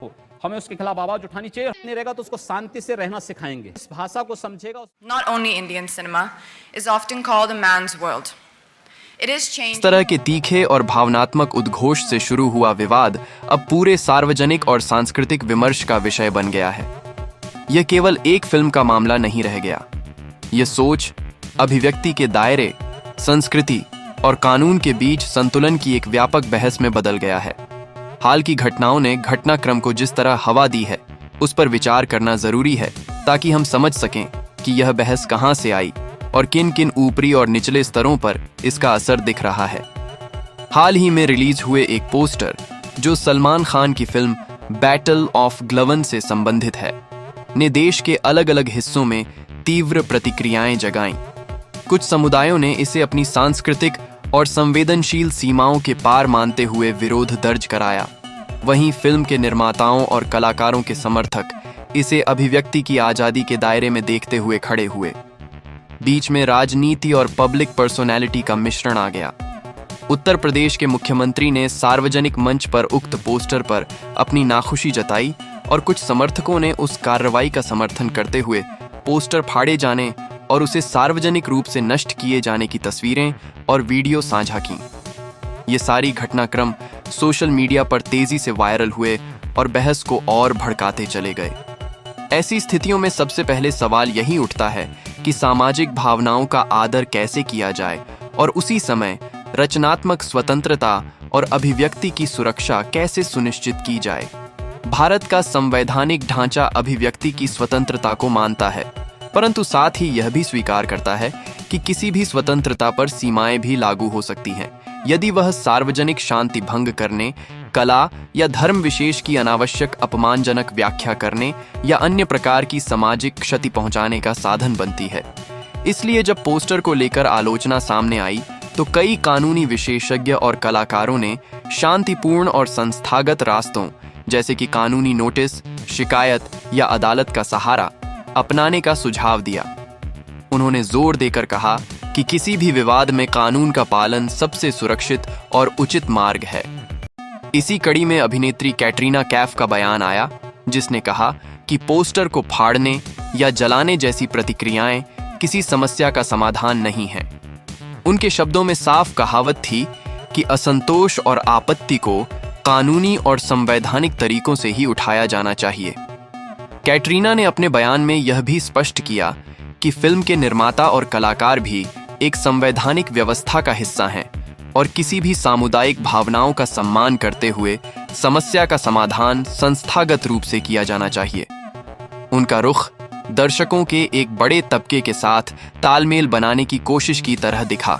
हो, हमें उसके खिलाफ आवाज उठानी चाहिए। नहीं रहेगा तो उसको शांति से रहना सिखाएंगे, इस भाषा को समझेगा। Not only Indian cinema is often called a man's world. It is changing. इस तरह के तीखे और भावनात्मक उद्घोष से शुरू हुआ विवाद अब पूरे सार्वजनिक और सांस्कृतिक विमर्श का विषय बन गया है। यह केवल एक फिल्म का मामला नहीं रह गया। यह सोच, अभिव्यक्ति के दायरे, संस्कृति और कानून के बीच संतुलन की एक व्यापक बहस में बदल गया है। हाल की घटनाओं ने घटनाक्रम को जिस तरह हवा दी है, उस पर विचार करना जरूरी है ताकि हम समझ सकें कि यह बहस कहां से आई और किन किन ऊपरी और निचले स्तरों पर इसका असर दिख रहा है। हाल ही में रिलीज हुए एक पोस्टर जो सलमान खान की फिल्म बैटल ऑफ ग्लवन से संबंधित है, ने देश के अलग अलग हिस्सों में तीव्र प्रतिक्रियाएं जगाईं। कुछ समुदायों ने इसे अपनी सांस्कृतिक और संवेदनशील सीमाओं के पार मानते हुए विरोध दर्ज कराया। वहीं फिल्म के निर्माताओं और कलाकारों के समर्थक इसे अभिव्यक्ति की आजादी के दायरे में देखते हुए खड़े हुए। बीच में राजनीति और पब्लिक पर्सोनैलिटी का मिश्रण आ गया। उत्तर प्रदेश के मुख्यमंत्री ने सार्वजनिक मंच पर उक्त पोस्टर पर अपनी नाखुशी जताई और कुछ समर्थकों ने उस कार्रवाई का समर्थन करते हुए पोस्टर फाड़े जाने और उसे सार्वजनिक रूप से नष्ट किए जाने की तस्वीरें और वीडियो साझा की। ये सारी घटनाक्रम सोशल मीडिया पर तेजी से वायरल हुए और बहस को और भड़काते चले गए। ऐसी स्थितियों में सबसे पहले सवाल यही उठता है कि सामाजिक भावनाओं का आदर कैसे किया जाए और उसी समय रचनात्मक स्वतंत्रता और अभिव्यक्ति की सुरक्षा कैसे सुनिश्चित की जाए। भारत का संवैधानिक ढांचा अभिव्यक्ति की स्वतंत्रता को मानता है, परंतु साथ ही यह भी स्वीकार करता है कि किसी भी स्वतंत्रता पर सीमाएं भी लागू हो सकती हैं यदि वह सार्वजनिक शांति भंग करने, कला या धर्म विशेष की अनावश्यक अपमानजनक व्याख्या करने या अन्य प्रकार की सामाजिक क्षति पहुंचाने का साधन बनती है। इसलिए जब पोस्टर को लेकर आलोचना सामने आई तो कई कानूनी विशेषज्ञ और कलाकारों ने शांतिपूर्ण और संस्थागत रास्तों जैसे कि कानूनी नोटिस, शिकायत या अदालत का सहारा अपनाने का सुझाव दिया। उन्होंने जोर देकर कहा कि किसी भी विवाद में कानून का पालन सबसे सुरक्षित और उचित मार्ग है। इसी कड़ी में अभिनेत्री कैटरीना कैफ का बयान आया, जिसने कहा कि पोस्टर को फाड़ने या जलाने जैसी प्रतिक्रियाएं किसी समस्या का समाधान नहीं है। उनके शब्दों में साफ कहावत थी कि असंतोष और आपत्ति को कानूनी और संवैधानिक तरीकों से ही उठाया जाना चाहिए। कैटरीना ने अपने बयान में यह भी स्पष्ट किया कि फिल्म के निर्माता और कलाकार भी एक संवैधानिक व्यवस्था का हिस्सा हैं और किसी भी सामुदायिक भावनाओं का सम्मान करते हुए समस्या का समाधान संस्थागत रूप से किया जाना चाहिए। उनका रुख दर्शकों के एक बड़े तबके के साथ तालमेल बनाने की कोशिश की तरह दिखा,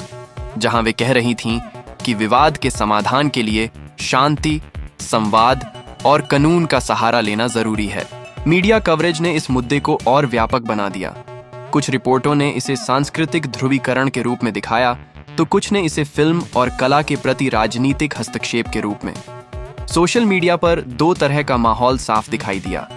जहां वे कह रही थीं कि विवाद के समाधान के लिए शांति, संवाद और कानून का सहारा लेना जरूरी है। मीडिया कवरेज ने इस मुद्दे को और व्यापक बना दिया। कुछ रिपोर्टों ने इसे सांस्कृतिक ध्रुवीकरण के रूप में दिखाया, तो कुछ ने इसे फिल्म और कला के प्रति राजनीतिक हस्तक्षेप के रूप में। सोशल मीडिया पर दो तरह का माहौल साफ दिखाई दिया।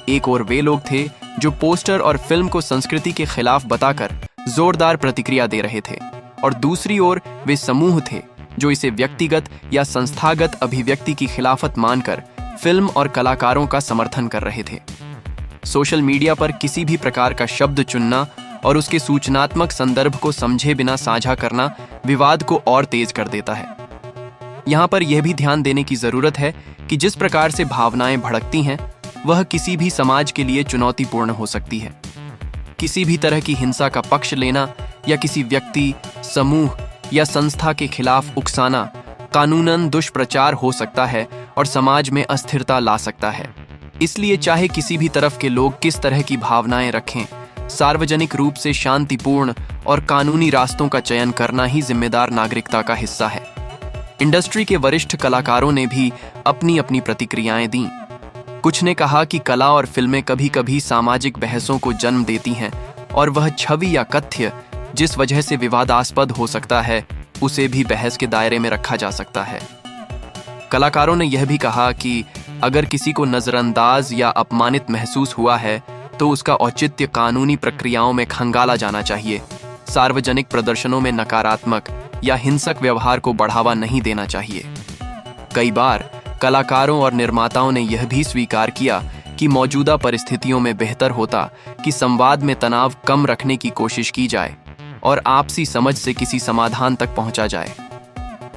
एक ओर वे लोग थे जो पोस्टर और फिल्म को संस्कृति के खिलाफ बताकर जोरदार प्रतिक्रिया दे रहे थे, और दूसरी ओर वे समूह थे जो इसे व्यक्तिगत या संस्थागत अभिव्यक्ति की खिलाफत मानकर फिल्म और कलाकारों का समर्थन कर रहे थे। सोशल मीडिया पर किसी भी प्रकार का शब्द चुनना और उसके सूचनात्मक संदर्भ को समझे बिना साझा करना विवाद को और तेज कर देता है। यहाँ पर यह भी ध्यान देने की जरूरत है कि जिस प्रकार से भावनाएं भड़कती हैं, वह किसी भी समाज के लिए चुनौतीपूर्ण हो सकती है। किसी भी तरह की हिंसा का पक्ष लेना या किसी व्यक्ति, समूह या संस्था के खिलाफ उकसाना कानूनन दुष्प्रचार हो सकता है और समाज में अस्थिरता ला सकता है। इसलिए चाहे किसी भी तरफ के लोग किस तरह की भावनाएं रखें, सार्वजनिक रूप से शांतिपूर्ण और कानूनी रास्तों का चयन करना ही जिम्मेदार नागरिकता का हिस्सा है। इंडस्ट्री के वरिष्ठ कलाकारों ने भी अपनी अपनी प्रतिक्रियाएं दी। कुछ ने कहा कि कला और फिल्में कभी कभी सामाजिक बहसों को जन्म देती हैं और वह छवि या कथ्य जिस वजह से विवादास्पद हो सकता है, उसे भी बहस के दायरे में रखा जा सकता है। कलाकारों ने यह भी कहा कि अगर किसी को नजरअंदाज या अपमानित महसूस हुआ है तो उसका औचित्य कानूनी प्रक्रियाओं में खंगाला जाना चाहिए। सार्वजनिक प्रदर्शनों में नकारात्मक या हिंसक व्यवहार को बढ़ावा नहीं देना चाहिए। कई बार कलाकारों और निर्माताओं ने यह भी स्वीकार किया कि मौजूदा परिस्थितियों में बेहतर होता कि संवाद में तनाव कम रखने की कोशिश की जाए और आपसी समझ से किसी समाधान तक पहुंचा जाए।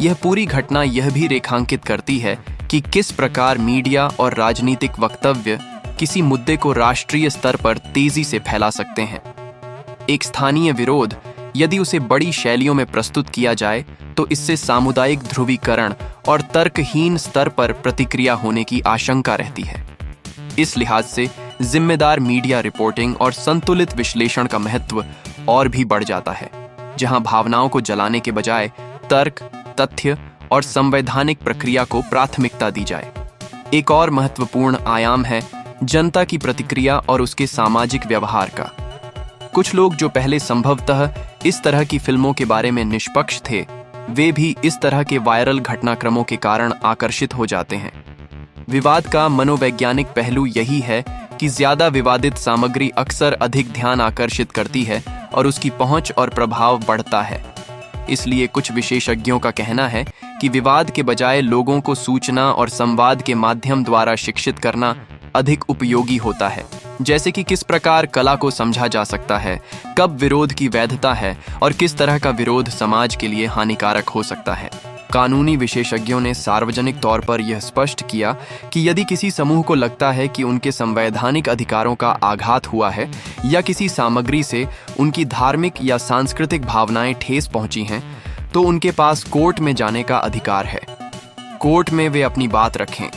यह पूरी घटना यह भी रेखांकित करती है कि किस प्रकार मीडिया और राजनीतिक वक्तव्य किसी मुद्दे को राष्ट्रीय स्तर पर तेजी से फैला सकते हैं। एक स्थानीय विरोध यदि उसे बड़ी शैलियों में प्रस्तुत किया जाए तो इससे सामुदायिक ध्रुवीकरण और तर्कहीन स्तर पर प्रतिक्रिया होने की आशंका रहती है। इस लिहाज से जिम्मेदार मीडिया रिपोर्टिंग और संतुलित विश्लेषण का महत्व और भी बढ़ जाता है, जहां भावनाओं को जलाने के बजाय तर्क, तथ्य और संवैधानिक प्रक्रिया को प्राथमिकता दी जाए। एक और महत्वपूर्ण आयाम है जनता की प्रतिक्रिया और उसके सामाजिक व्यवहार का। कुछ लोग जो पहले संभवतः इस तरह की फिल्मों के बारे में निष्पक्ष थे, वे भी इस तरह के वायरल घटनाक्रमों के कारण आकर्षित हो जाते हैं। विवाद का मनोवैज्ञानिक पहलू यही है कि ज्यादा विवादित सामग्री अक्सर अधिक ध्यान आकर्षित करती है और उसकी पहुंच और प्रभाव बढ़ता है। इसलिए कुछ विशेषज्ञों का कहना है कि विवाद के बजाय लोगों को सूचना और संवाद के माध्यम द्वारा शिक्षित करना अधिक उपयोगी होता है, जैसे कि किस प्रकार कला को समझा जा सकता है, कब विरोध की वैधता है और किस तरह का विरोध समाज के लिए हानिकारक हो सकता है। कानूनी विशेषज्ञों ने सार्वजनिक तौर पर यह स्पष्ट किया कि यदि किसी समूह को लगता है कि उनके संवैधानिक अधिकारों का आघात हुआ है या किसी सामग्री से उनकी धार्मिक या सांस्कृतिक भावनाएं ठेस पहुंची हैं, तो उनके पास कोर्ट में जाने का अधिकार है। कोर्ट में वे अपनी बात रखें,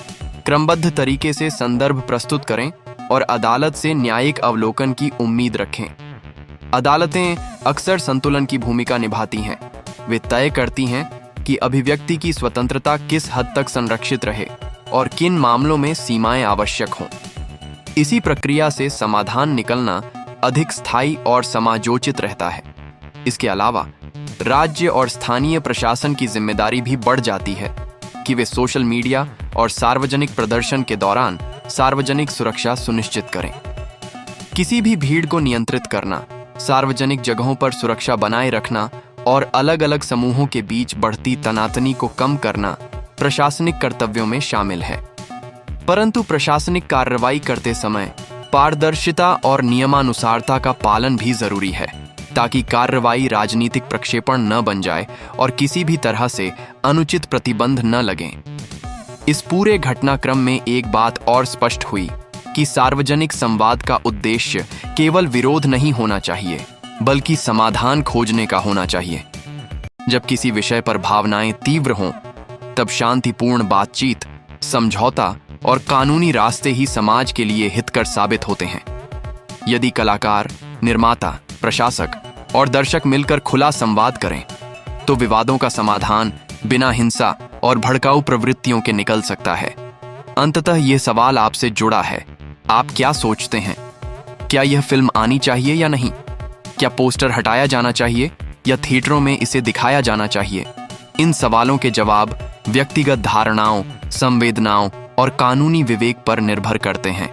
क्रमबद्ध तरीके से संदर्भ प्रस्तुत करें और अदालत से न्यायिक अवलोकन की उम्मीद रखें। अदालतें अक्सर संतुलन की भूमिका निभाती हैं। वे तय करती हैं कि अभिव्यक्ति की स्वतंत्रता किस हद तक संरक्षित रहे और किन मामलों में सीमाएं आवश्यक हों। इसी प्रक्रिया से समाधान निकलना अधिक स्थायी और समाजोचित रहता है। इसके अलावा राज्य और स्थानीय प्रशासन की जिम्मेदारी भी बढ़ जाती है कि वे सोशल मीडिया और सार्वजनिक प्रदर्शन के दौरान सार्वजनिक सुरक्षा सुनिश्चित करें। किसी भी भीड़ को नियंत्रित करना, सार्वजनिक जगहों पर सुरक्षा बनाए रखना और अलग अलग समूहों के बीच बढ़ती तनातनी को कम करना प्रशासनिक कर्तव्यों में शामिल है। परंतु प्रशासनिक कार्रवाई करते समय पारदर्शिता और नियमानुसारता का पालन भी जरूरी है, ताकि कार्रवाई राजनीतिक प्रक्षेपण न बन जाए और किसी भी तरह से अनुचित प्रतिबंध न लगें। इस पूरे घटनाक्रम में एक बात और स्पष्ट हुई कि सार्वजनिक संवाद का उद्देश्य केवल विरोध नहीं होना चाहिए, बल्कि समाधान खोजने का होना चाहिए। जब किसी विषय पर भावनाएं तीव्र हों, तब शांतिपूर्ण बातचीत, समझौता और कानूनी रास्ते ही समाज के लिए हितकर साबित होते हैं। यदि कलाकार, निर्माता, प्रशासक और दर्शक मिलकर खुला संवाद करें, तो विवादों का समाधान बिना हिंसा और भड़काऊ प्रवृत्तियों के निकल सकता है। अंततः यह सवाल आपसे जुड़ा है, आप क्या सोचते हैं? क्या यह फिल्म आनी चाहिए या नहीं? क्या पोस्टर हटाया जाना चाहिए या थिएटरों में इसे दिखाया जाना चाहिए? इन सवालों के जवाब व्यक्तिगत धारणाओं, संवेदनाओं और कानूनी विवेक पर निर्भर करते हैं।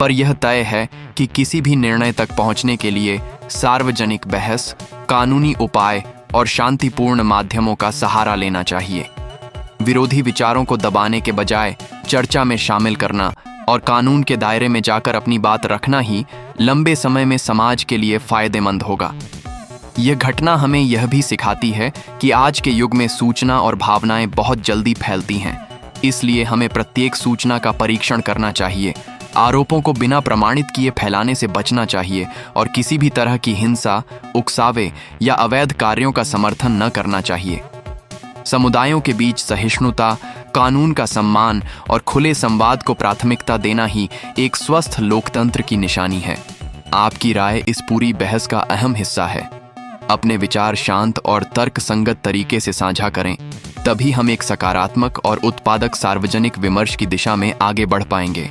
पर यह तय है कि किसी भी निर्णय तक पहुंचने के लिए सार्वजनिक बहस, कानूनी उपाय और शांतिपूर्ण माध्यमों का सहारा लेना चाहिए। विरोधी विचारों को दबाने के बजाय चर्चा में शामिल करना और कानून के दायरे में जाकर अपनी बात रखना ही लंबे समय में समाज के लिए फायदेमंद होगा। यह घटना हमें यह भी सिखाती है कि आज के युग में सूचना और भावनाएं बहुत जल्दी फैलती हैं। इसलिए हमें प्रत्येक सूचना का परीक्षण करना चाहिए, आरोपों को बिना प्रमाणित किए फैलाने से बचना चाहिए और किसी भी तरह की हिंसा, उकसावे या अवैध कार्यों का समर्थन न करना चाहिए। समुदायों के बीच सहिष्णुता, कानून का सम्मान और खुले संवाद को प्राथमिकता देना ही एक स्वस्थ लोकतंत्र की निशानी है। आपकी राय इस पूरी बहस का अहम हिस्सा है। अपने विचार शांत और तर्कसंगत तरीके से साझा करें, तभी हम एक सकारात्मक और उत्पादक सार्वजनिक विमर्श की दिशा में आगे बढ़ पाएंगे।